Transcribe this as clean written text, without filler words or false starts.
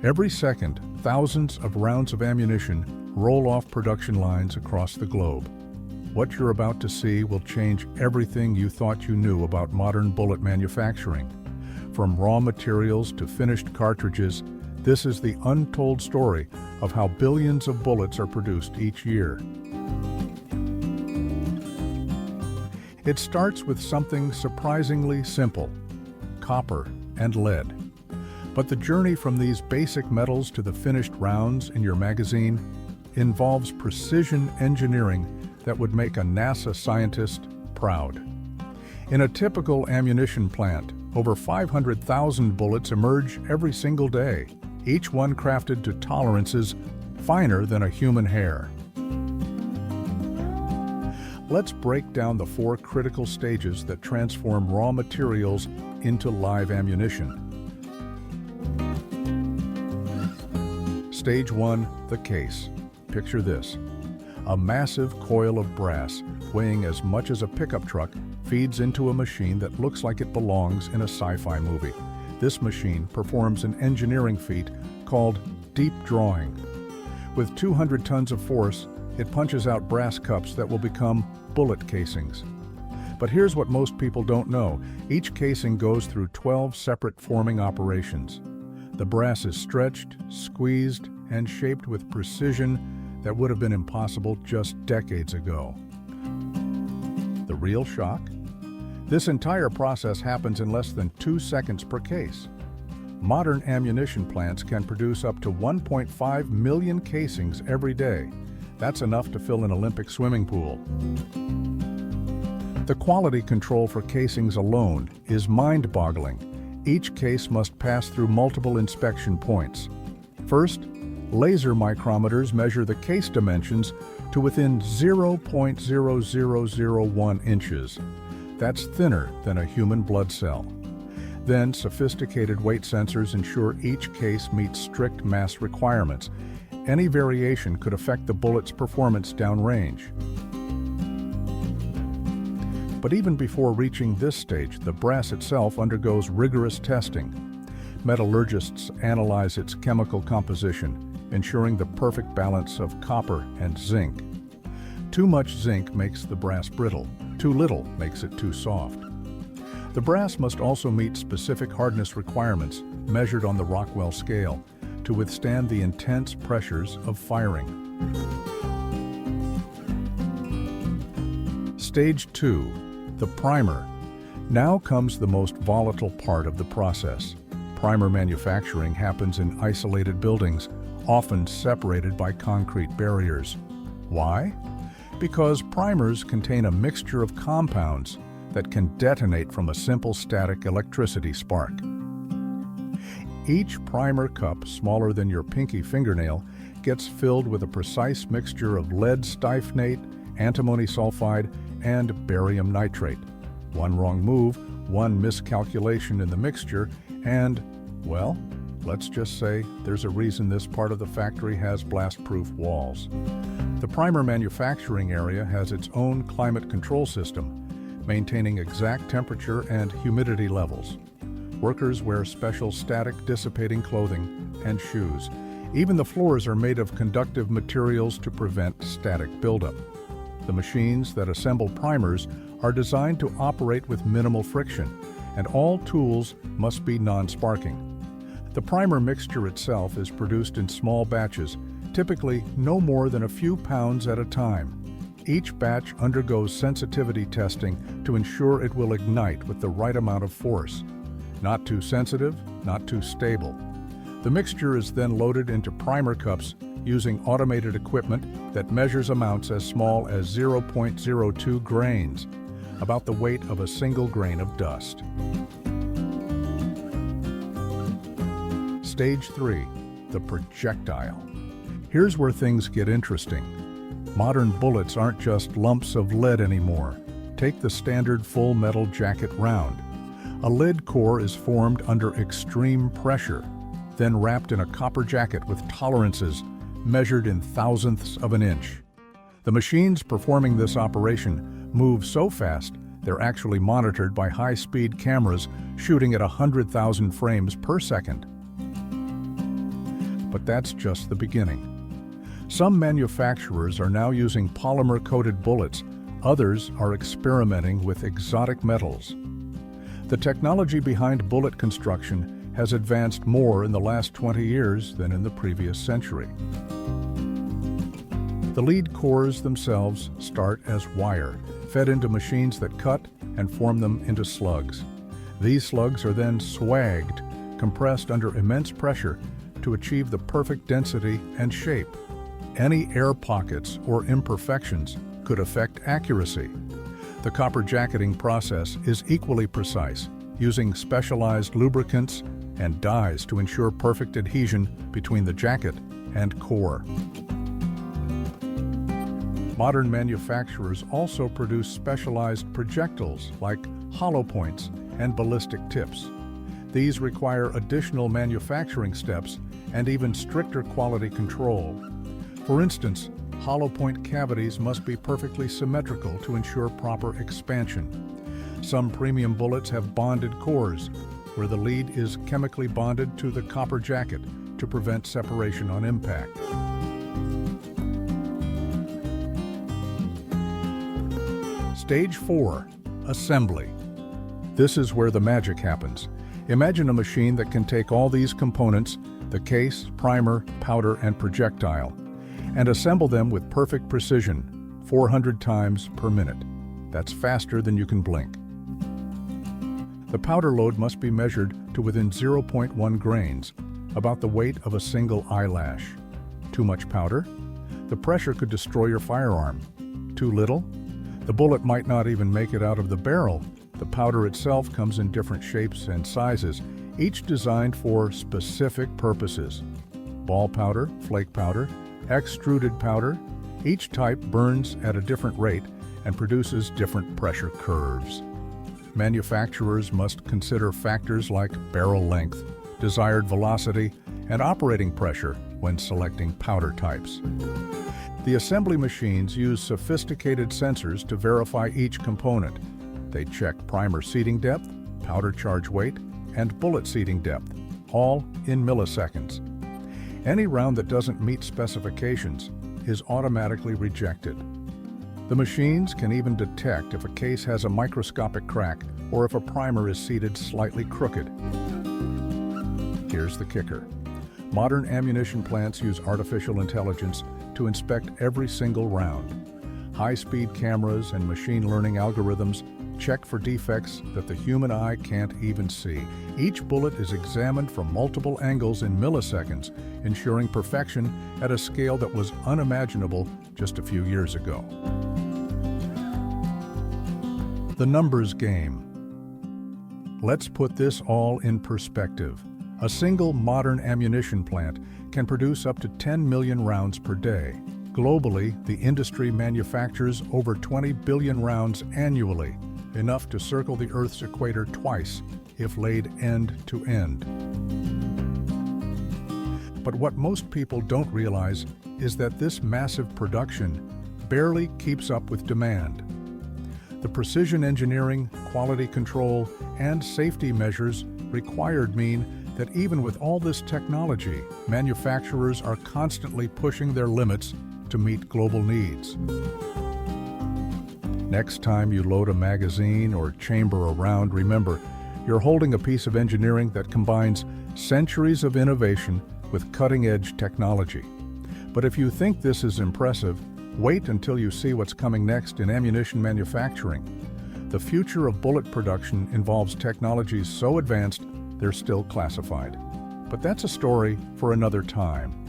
Every second, thousands of rounds of ammunition roll off production lines across the globe. What you're about to see will change everything you thought you knew about modern bullet manufacturing. From raw materials to finished cartridges, this is the untold story of how billions of bullets are produced each year. It starts with something surprisingly simple: copper and lead. But the journey from these basic metals to the finished rounds in your magazine involves precision engineering that would make a NASA scientist proud. In a typical ammunition plant, over 500,000 bullets emerge every single day, each one crafted to tolerances finer than a human hair. Let's break down the 4 critical stages that transform raw materials into live ammunition. Stage 1, the case. Picture this. A massive coil of brass, weighing as much as a pickup truck, feeds into a machine that looks like it belongs in a sci-fi movie. This machine performs an engineering feat called deep drawing. With 200 tons of force, it punches out brass cups that will become bullet casings. But here's what most people don't know. Each casing goes through 12 separate forming operations. The brass is stretched, squeezed, and shaped with precision that would have been impossible just decades ago. The real shock? This entire process happens in less than 2 seconds per case. Modern ammunition plants can produce up to 1.5 million casings every day. That's enough to fill an Olympic swimming pool. The quality control for casings alone is mind-boggling. Each case must pass through multiple inspection points. First, laser micrometers measure the case dimensions to within 0.0001 inches. That's thinner than a human blood cell. Then, sophisticated weight sensors ensure each case meets strict mass requirements. Any variation could affect the bullet's performance downrange. But even before reaching this stage, the brass itself undergoes rigorous testing. Metallurgists analyze its chemical composition, ensuring the perfect balance of copper and zinc. Too much zinc makes the brass brittle. Too little makes it too soft. The brass must also meet specific hardness requirements measured on the Rockwell scale to withstand the intense pressures of firing. Stage 2. The primer. Now comes the most volatile part of the process. Primer manufacturing happens in isolated buildings, often separated by concrete barriers. Why? Because primers contain a mixture of compounds that can detonate from a simple static electricity spark. Each primer cup, smaller than your pinky fingernail, gets filled with a precise mixture of lead styphnate, antimony sulfide, and barium nitrate. One wrong move, one miscalculation in the mixture, and, well, let's just say there's a reason this part of the factory has blast-proof walls. The primer manufacturing area has its own climate control system, maintaining exact temperature and humidity levels. Workers wear special static dissipating clothing and shoes. Even the floors are made of conductive materials to prevent static buildup. The machines that assemble primers are designed to operate with minimal friction, and all tools must be non-sparking. The primer mixture itself is produced in small batches, typically no more than a few pounds at a time. Each batch undergoes sensitivity testing to ensure it will ignite with the right amount of force. Not too sensitive, not too stable. The mixture is then loaded into primer cups using automated equipment that measures amounts as small as 0.02 grains, about the weight of a single grain of dust. Stage 3, the projectile. Here's where things get interesting. Modern bullets aren't just lumps of lead anymore. Take the standard full metal jacket round. A lead core is formed under extreme pressure, then wrapped in a copper jacket with tolerances measured in thousandths of an inch. The machines performing this operation move so fast they're actually monitored by high-speed cameras shooting at 100,000 frames per second. But that's just the beginning. Some manufacturers are now using polymer-coated bullets. Others are experimenting with exotic metals. The technology behind bullet construction has advanced more in the last 20 years than in the previous century. The lead cores themselves start as wire, fed into machines that cut and form them into slugs. These slugs are then swagged, compressed under immense pressure to achieve the perfect density and shape. Any air pockets or imperfections could affect accuracy. The copper jacketing process is equally precise, using specialized lubricants and dyes to ensure perfect adhesion between the jacket and core. Modern manufacturers also produce specialized projectiles like hollow points and ballistic tips. These require additional manufacturing steps and even stricter quality control. For instance, hollow point cavities must be perfectly symmetrical to ensure proper expansion. Some premium bullets have bonded cores, where the lead is chemically bonded to the copper jacket to prevent separation on impact. Stage 4. Assembly. This is where the magic happens. Imagine a machine that can take all these components, the case, primer, powder, and projectile, and assemble them with perfect precision, 400 times per minute. That's faster than you can blink. The powder load must be measured to within 0.1 grains, about the weight of a single eyelash. Too much powder? The pressure could destroy your firearm. Too little? The bullet might not even make it out of the barrel. The powder itself comes in different shapes and sizes, each designed for specific purposes. Ball powder, flake powder, extruded powder. Each type burns at a different rate and produces different pressure curves. Manufacturers must consider factors like barrel length, desired velocity, and operating pressure when selecting powder types. The assembly machines use sophisticated sensors to verify each component. They check primer seating depth, powder charge weight, and bullet seating depth, all in milliseconds. Any round that doesn't meet specifications is automatically rejected. The machines can even detect if a case has a microscopic crack or if a primer is seated slightly crooked. Here's the kicker. Modern ammunition plants use artificial intelligence to inspect every single round. High-speed cameras and machine learning algorithms check for defects that the human eye can't even see. Each bullet is examined from multiple angles in milliseconds, ensuring perfection at a scale that was unimaginable just a few years ago. The numbers game. Let's put this all in perspective. A single modern ammunition plant can produce up to 10 million rounds per day. Globally, the industry manufactures over 20 billion rounds annually, enough to circle the Earth's equator twice if laid end to end. But what most people don't realize is that this massive production barely keeps up with demand. The precision engineering, quality control, and safety measures required mean that even with all this technology, manufacturers are constantly pushing their limits to meet global needs. Next time you load a magazine or chamber a round, remember, you're holding a piece of engineering that combines centuries of innovation with cutting-edge technology. But if you think this is impressive, wait until you see what's coming next in ammunition manufacturing. The future of bullet production involves technologies so advanced they're still classified. But that's a story for another time.